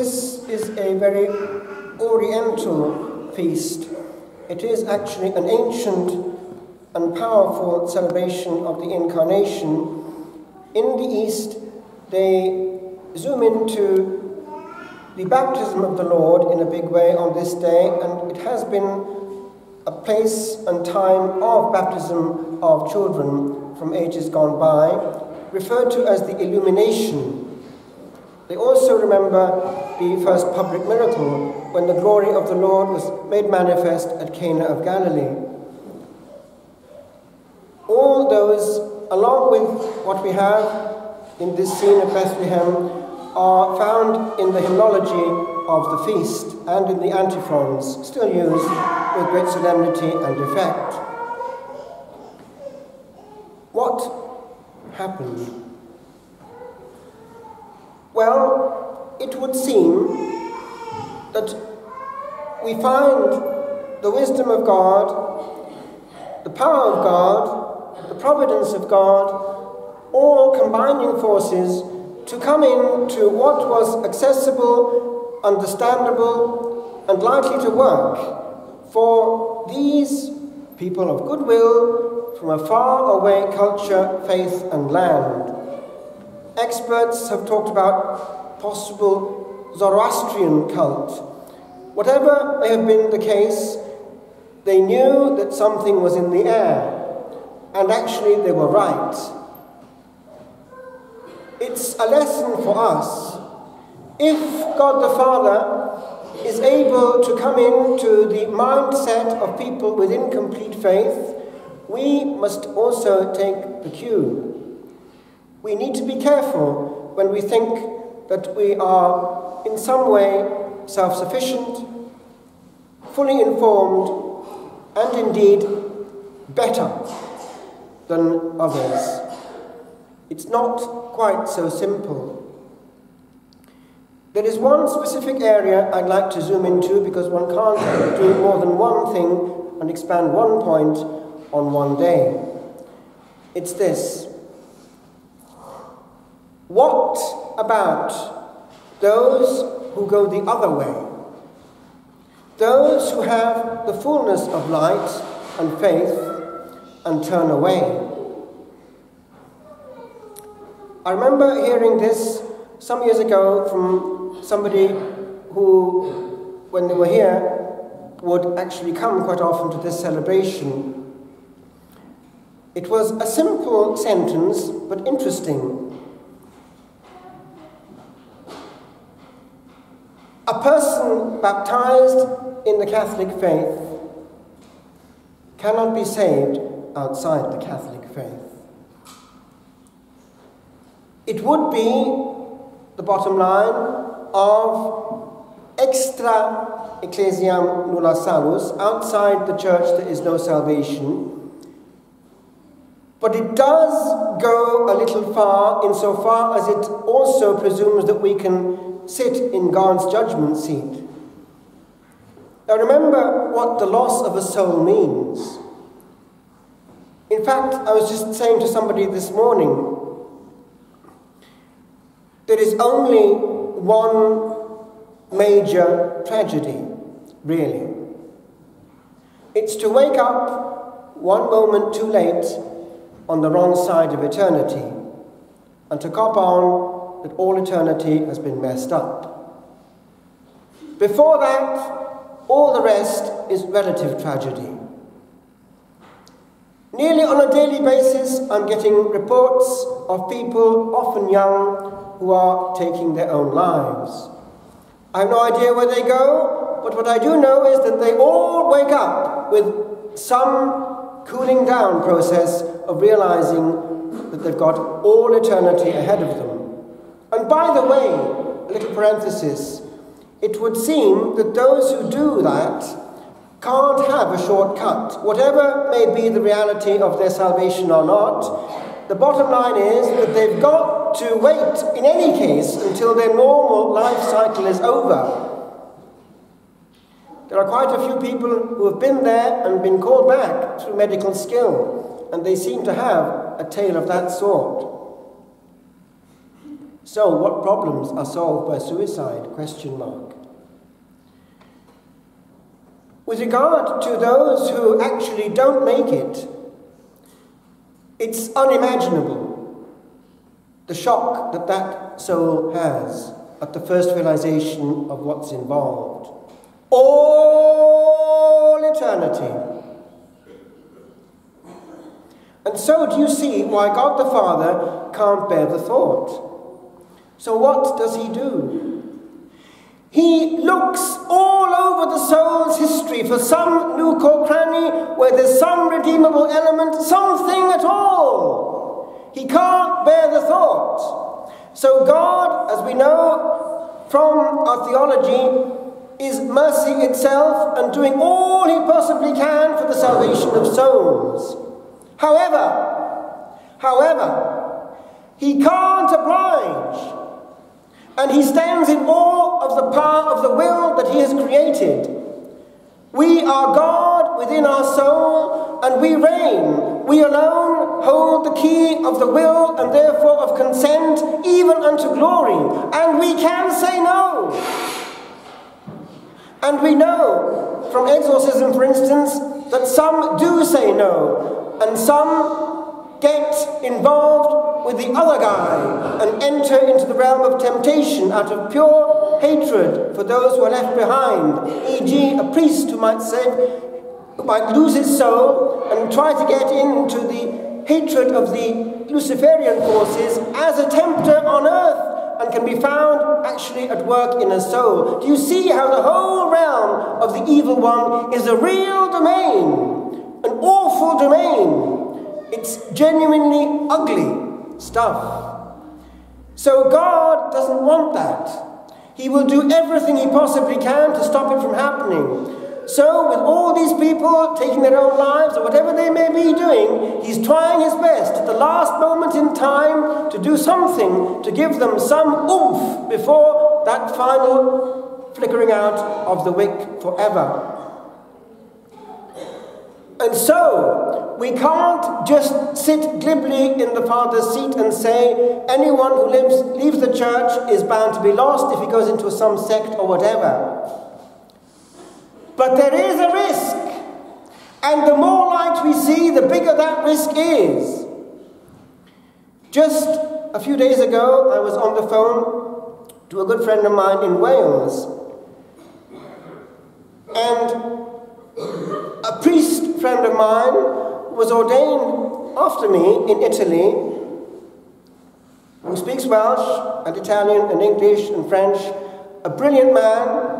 This is a very oriental feast. It is actually an ancient and powerful celebration of the Incarnation. In the East, they zoom into the baptism of the Lord in a big way on this day, and it has been a place and time of baptism of children from ages gone by, referred to as the Illumination. They also remember the first public miracle when the glory of the Lord was made manifest at Cana of Galilee. All those, along with what we have in this scene of Bethlehem, are found in the hymnology of the feast and in the antiphons, still used with great solemnity and effect. What happened? Well, it would seem that we find the wisdom of God, the power of God, the providence of God, all combining forces to come into what was accessible, understandable, and likely to work for these people of goodwill from a far-away culture, faith, and land. Experts have talked about possible Zoroastrian cult. Whatever may have been the case, they knew that something was in the air, and actually they were right. It's a lesson for us. If God the Father is able to come into the mindset of people with incomplete faith, we must also take the cue. We need to be careful when we think that we are in some way self-sufficient, fully informed, and indeed better than others. It's not quite so simple. There is one specific area I'd like to zoom into, because one can't do more than one thing and expand one point on one day. It's this. What about those who go the other way? Those who have the fullness of light and faith and turn away? I remember hearing this some years ago from somebody who, when they were here, would actually come quite often to this celebration. It was a simple sentence, but interesting. A person baptized in the Catholic faith cannot be saved outside the Catholic faith. It would be the bottom line of extra ecclesiam nulla salus. Outside the church there is no salvation. But it does go a little far insofar as it also presumes that we can sit in God's judgment seat. Now remember what the loss of a soul means. In fact, I was just saying to somebody this morning, there is only one major tragedy, really. It's to wake up one moment too late on the wrong side of eternity, and to cop on that all eternity has been messed up. Before that, all the rest is relative tragedy. Nearly on a daily basis, I'm getting reports of people, often young, who are taking their own lives. I have no idea where they go, but what I do know is that they all wake up with some cooling down process of realizing that they've got all eternity ahead of them. And by the way, a little parenthesis, it would seem that those who do that can't have a shortcut. Whatever may be the reality of their salvation or not, the bottom line is that they've got to wait, in any case, until their normal life cycle is over. There are quite a few people who have been there and been called back through medical skill, and they seem to have a tale of that sort. So, what problems are solved by suicide? Question mark. With regard to those who actually don't make it, it's unimaginable the shock that that soul has at the first realization of what's involved. All eternity. And so do you see why God the Father can't bear the thought? So what does he do? He looks all over the soul's history for some nook or cranny where there's some redeemable element, something at all. He can't bear the thought. So God, as we know from our theology, is mercy itself and doing all he possibly can for the salvation of souls. However, he can't oblige. And he stands in awe of the power of the will that he has created. We are God within our soul, and we reign. We alone hold the key of the will, and therefore of consent, even unto glory. And we can say no. And we know from exorcism, for instance, that some do say no, and some get involved with the other guy and enter into the realm of temptation out of pure hatred for those who are left behind, e.g. a priest who might lose his soul and try to get into the hatred of the Luciferian forces as a tempter on earth, and can be found actually at work in a soul. Do you see how the whole realm of the evil one is a real domain, an awful domain? It's genuinely ugly stuff. So God doesn't want that. He will do everything he possibly can to stop it from happening. So with all these people taking their own lives, or whatever they may be doing, he's trying his best at the last moment in time to do something to give them some oomph before that final flickering out of the wick forever. And so, we can't just sit glibly in the Father's seat and say anyone who leaves the church is bound to be lost if he goes into some sect or whatever. But there is a risk, and the more light we see, the bigger that risk is. Just a few days ago, I was on the phone to a good friend of mine in Wales, and a priest friend of mine was ordained after me in Italy, who speaks Welsh and Italian and English and French, a brilliant man,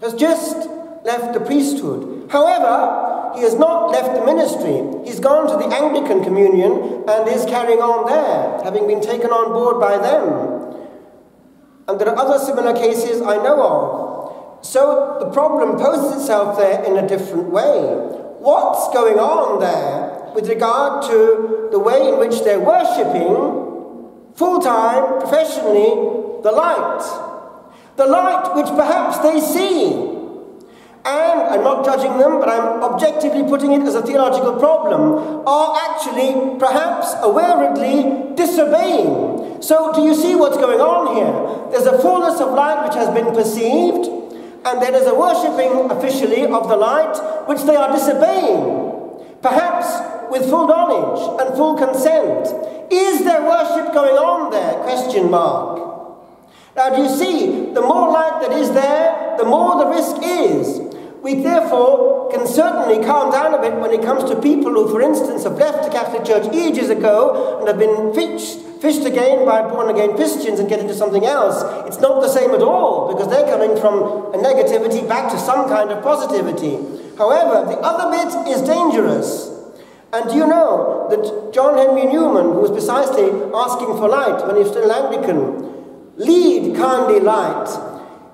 has just left the priesthood. However, he has not left the ministry. He's gone to the Anglican communion and is carrying on there, having been taken on board by them. And there are other similar cases I know of. So the problem poses itself there in a different way. What's going on there with regard to the way in which they're worshipping full-time, professionally, the light? The light which perhaps they see. And I'm not judging them, but I'm objectively putting it as a theological problem, are actually, perhaps awaredly, disobeying. So do you see what's going on here? There's a fullness of light which has been perceived, and there is a worshipping officially of the light which they are disobeying, perhaps with full knowledge and full consent. Is there worship going on there? Question mark. Now, do you see, the more light that is there, the more the risk is. We therefore can certainly calm down a bit when it comes to people who, for instance, have left the Catholic Church ages ago and have been fished again by born-again Christians and get into something else. It's not the same at all, because they're coming from a negativity back to some kind of positivity. However, the other bit is dangerous. And do you know that John Henry Newman, who was precisely asking for light when he was still an Anglican, lead kindly light,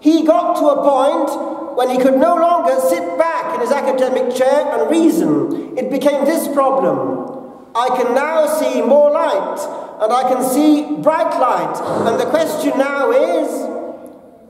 he got to a point when he could no longer sit back in his academic chair and reason. It became this problem. I can now see more light, and I can see bright light, and the question now is,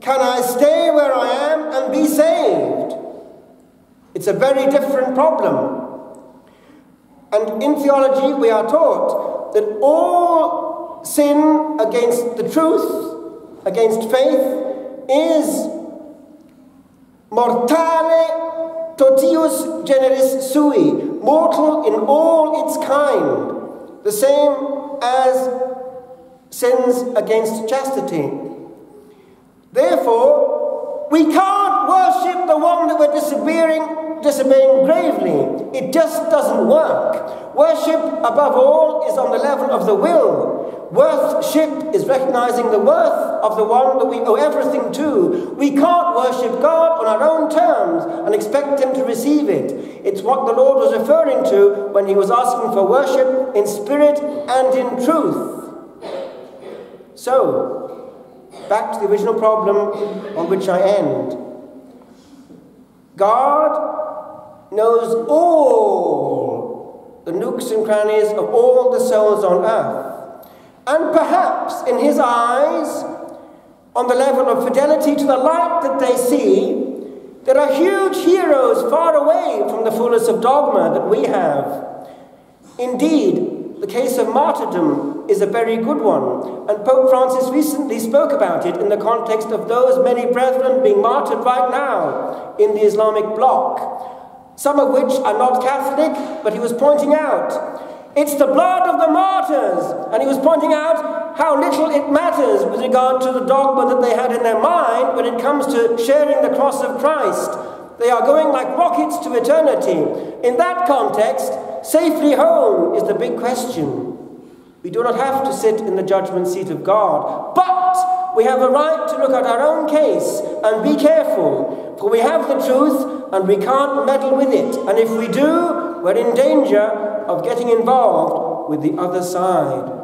can I stay where I am and be saved? It's a very different problem. And in theology we are taught that all sin against the truth, against faith, is mortale totius generis sui, mortal in all its kind, the same as sins against chastity. Therefore, we can't worship the one that we're disobeying gravely. It just doesn't work. Worship, above all, is on the level of the will. Worship is recognizing the worth of the one that we owe everything to. We can't worship God on our own terms and expect him to receive it. It's what the Lord was referring to when he was asking for worship in spirit and in truth. So, back to the original problem on which I end. God knows all the nooks and crannies of all the souls on earth. And perhaps in his eyes, on the level of fidelity to the light that they see, there are huge heroes far away from the fullness of dogma that we have. Indeed, the case of martyrdom is a very good one, and Pope Francis recently spoke about it in the context of those many brethren being martyred right now in the Islamic bloc, some of which are not Catholic, but he was pointing out, it's the blood of the martyrs, and he was pointing out how little it matters with regard to the dogma that they had in their mind when it comes to sharing the cross of Christ. They are going like rockets to eternity. In that context, safely home is the big question. We do not have to sit in the judgment seat of God, but we have a right to look at our own case and be careful, for we have the truth and we can't meddle with it. And if we do, we're in danger of getting involved with the other side.